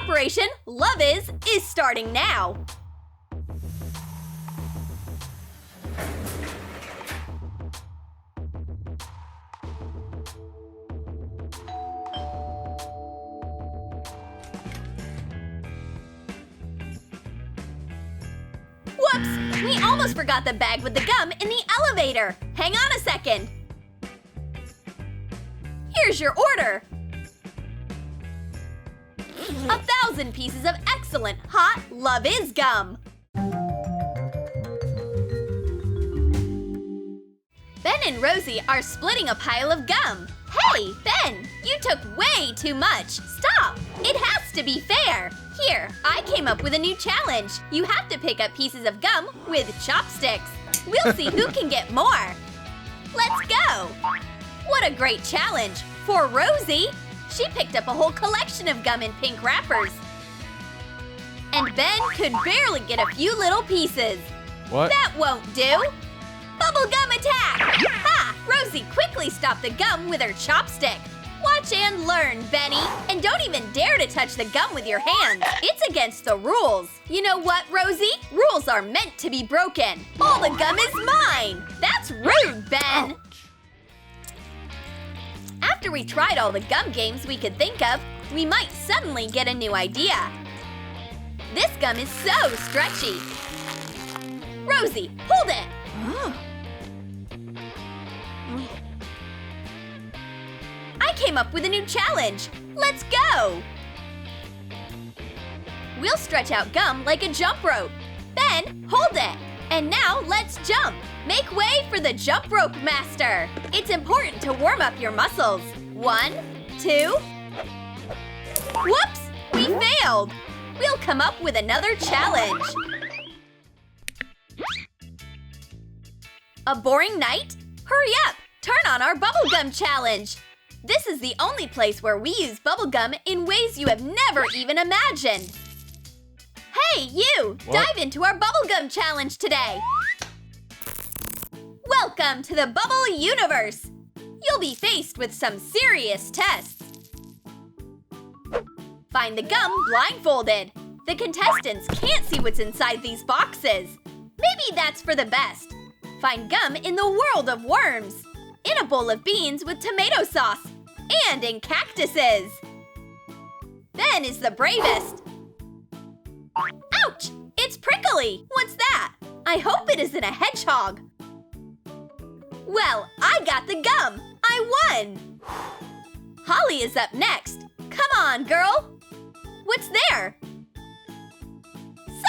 Operation Love is starting now. Whoops! We almost forgot the bag with the gum in the elevator. Hang on a second. Here's your order. 1,000 pieces of excellent hot Love is gum. Ben and Rosie are splitting a pile of gum. Hey, Ben, you took way too much. Stop! It has to be fair. Here, I came up with a new challenge. You have to pick up pieces of gum with chopsticks. We'll see who can get more. Let's go! What a great challenge for Rosie! She picked up a whole collection of gum in pink wrappers. And Ben could barely get a few little pieces. What? That won't do! Bubblegum attack! Ha! Rosie quickly stopped the gum with her chopstick. Watch and learn, Benny. And don't even dare to touch the gum with your hands. It's against the rules. You know what, Rosie? Rules are meant to be broken. All the gum is mine! That's rude, Ben! After we tried all the gum games we could think of, we might suddenly get a new idea. This gum is so stretchy. Rosie, hold it! I came up with a new challenge. Let's go! We'll stretch out gum like a jump rope. Ben, hold it! And now let's jump! Make way for the jump rope master! It's important to warm up your muscles. 1, 2... Whoops! We failed! We'll come up with another challenge. A boring night? Hurry up! Turn on our bubblegum challenge! This is the only place where we use bubblegum in ways you have never even imagined. Hey, you! What? Dive into our bubblegum challenge today! Welcome to the Bubble Universe! You'll be faced with some serious tests. Find the gum blindfolded. The contestants can't see what's inside these boxes. Maybe that's for the best. Find gum in the world of worms, in a bowl of beans with tomato sauce, and in cactuses. Ben is the bravest. Ouch! It's prickly! What's that? I hope it isn't a hedgehog. Well, I got the gum! I won! Holly is up next. Come on, girl! What's there?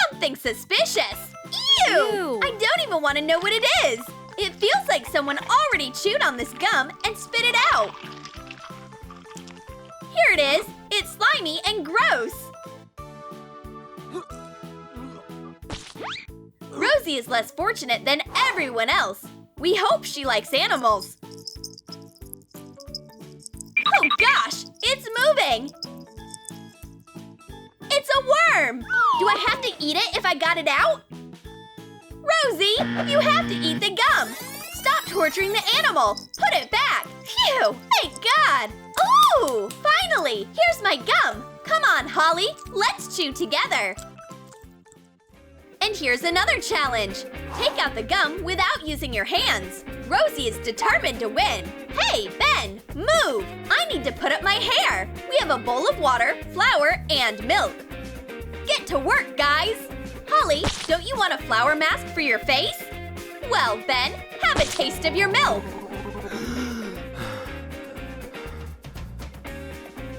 Something suspicious! Ew! I don't even want to know what it is! It feels like someone already chewed on this gum and spit it out. Here it is! It's slimy and gross! Rosie is less fortunate than everyone else. We hope she likes animals. Oh gosh! It's moving! It's a worm! Do I have to eat it if I got it out? Rosie, you have to eat the gum! Stop torturing the animal! Put it back! Phew! Thank God! Ooh! Finally! Here's my gum! Come on, Holly! Let's chew together! And here's another challenge! Take out the gum without using your hands! Rosie is determined to win! Hey, Ben! Move! I need to put up my hair! We have a bowl of water, flour, and milk. Get to work, guys! Holly, don't you want a flour mask for your face? Well, Ben, have a taste of your milk!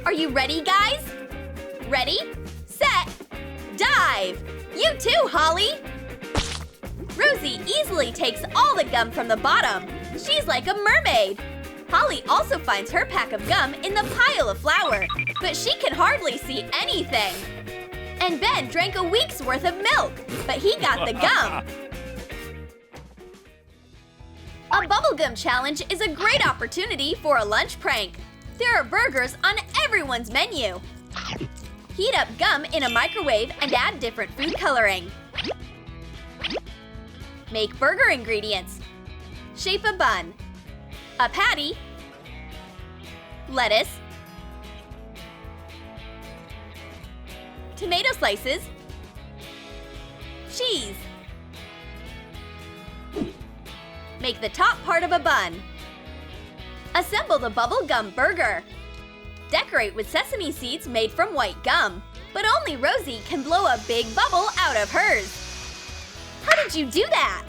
Are you ready, guys? Ready, set, dive! You too, Holly! Rosie easily takes all the gum from the bottom. She's like a mermaid. Holly also finds her pack of gum in the pile of flour, but she can hardly see anything. And Ben drank a week's worth of milk, but he got the gum. A bubblegum challenge is a great opportunity for a lunch prank. There are burgers on everyone's menu. Heat up gum in a microwave and add different food coloring. Make burger ingredients. Shape a bun. A patty. Lettuce. tomato slices, cheese. Make the top part of a bun. Assemble the bubble gum burger. Decorate with sesame seeds made from white gum. But only Rosie can blow a big bubble out of hers. How did you do that?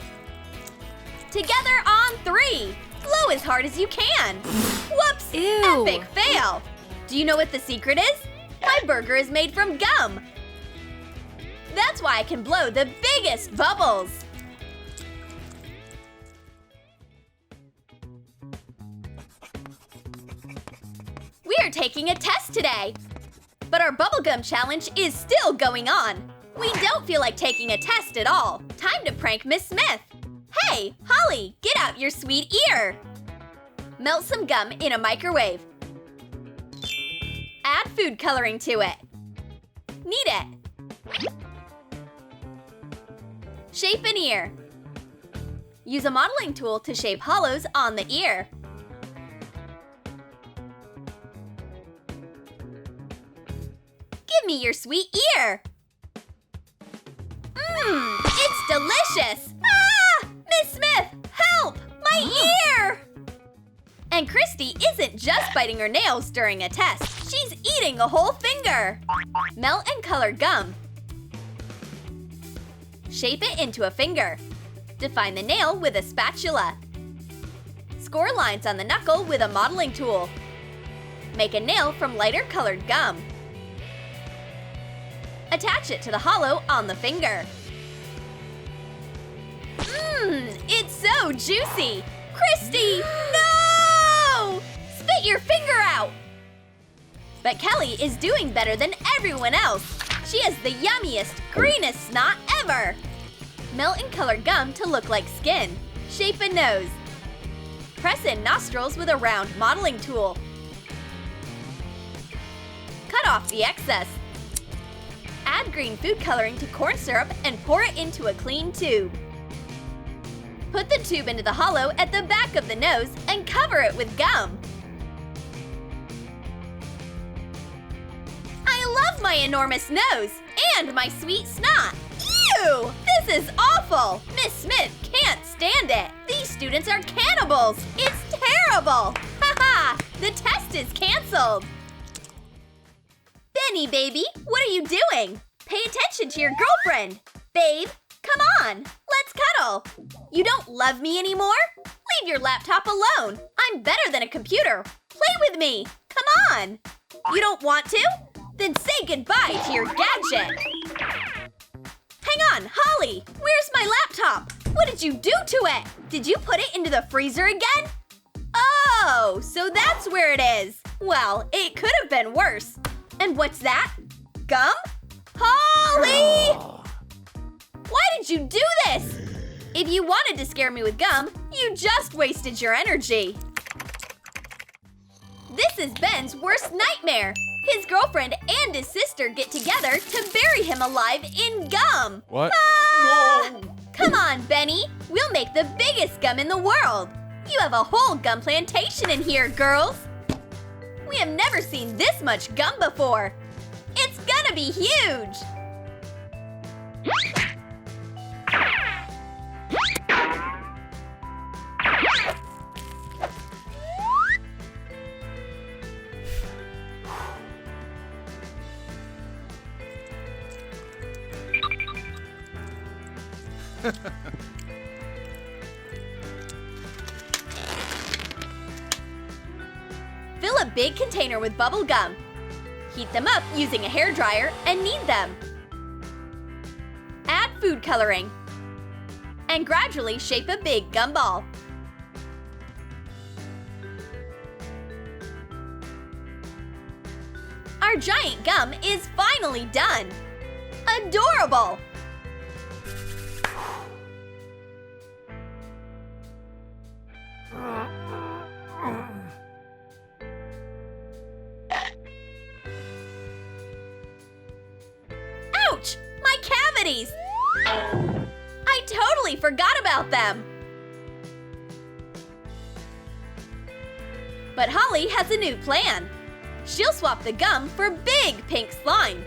Together on 3. Blow as hard as you can. Whoops! Ew. Epic fail. Do you know what the secret is? My burger is made from gum. That's why I can blow the biggest bubbles. We are taking a test today. But our bubblegum challenge is still going on. We don't feel like taking a test at all. Time to prank Miss Smith. Hey, Holly, get out your sweet ear. Melt some gum in a microwave. Add food coloring to it. Knead it. Shape an ear. Use a modeling tool to shape hollows on the ear. Give me your sweet ear. It's delicious. Ah! Miss Smith, help! My ear! And Christy isn't just biting her nails during a test. She's eating a whole finger. Melt and color gum. Shape it into a finger. Define the nail with a spatula. Score lines on the knuckle with a modeling tool. Make a nail from lighter colored gum. Attach it to the hollow on the finger. It's so juicy! Christy, no! Spit your finger out! But Kelly is doing better than everyone else. She has the yummiest, greenest snot ever. Melt and color gum to look like skin. Shape a nose. Press in nostrils with a round modeling tool. Cut off the excess. Add green food coloring to corn syrup and pour it into a clean tube. Put the tube into the hollow at the back of the nose and cover it with gum. I love my enormous nose and my sweet snot. Ew! This is awful! Miss Smith can't stand it. These students are cannibals. It's terrible. Haha! The test is canceled. Benny, baby, what are you doing? Pay attention to your girlfriend. Babe, come on, let's cuddle. You don't love me anymore? Leave your laptop alone. I'm better than a computer. Play with me. Come on. You don't want to? Then say goodbye to your gadget. Hang on, Holly, where's my laptop? What did you do to it? Did you put it into the freezer again? Oh, so that's where it is. Well, it could have been worse. And what's that? Gum? Holly! Why did you do this? If you wanted to scare me with gum, you just wasted your energy. This is Ben's worst nightmare. His girlfriend and his sister get together to bury him alive in gum. What? Ah! No! Come on, Benny. We'll make the biggest gum in the world. You have a whole gum plantation in here, girls. We have never seen this much gum before. It's gonna be huge. Fill a big container with bubble gum. Heat them up using a hairdryer and knead them. Add food coloring. And gradually shape a big gum ball. Our giant gum is finally done. Adorable! Ouch! My cavities! I totally forgot about them! But Holly has a new plan. She'll swap the gum for big pink slime.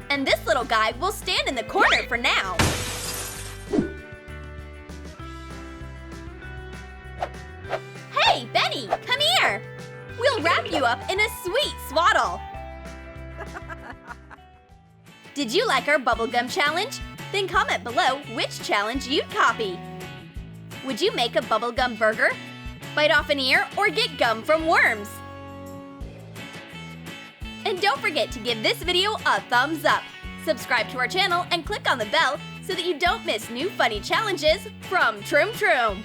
And this little guy will stand in the corner for now. Hey, Benny, come here! We'll wrap you up in a sweet swaddle. Did you like our bubblegum challenge? Then comment below which challenge you'd copy. Would you make a bubblegum burger? Bite off an ear or get gum from worms? And don't forget to give this video a thumbs up. Subscribe to our channel and click on the bell so that you don't miss new funny challenges from Troom.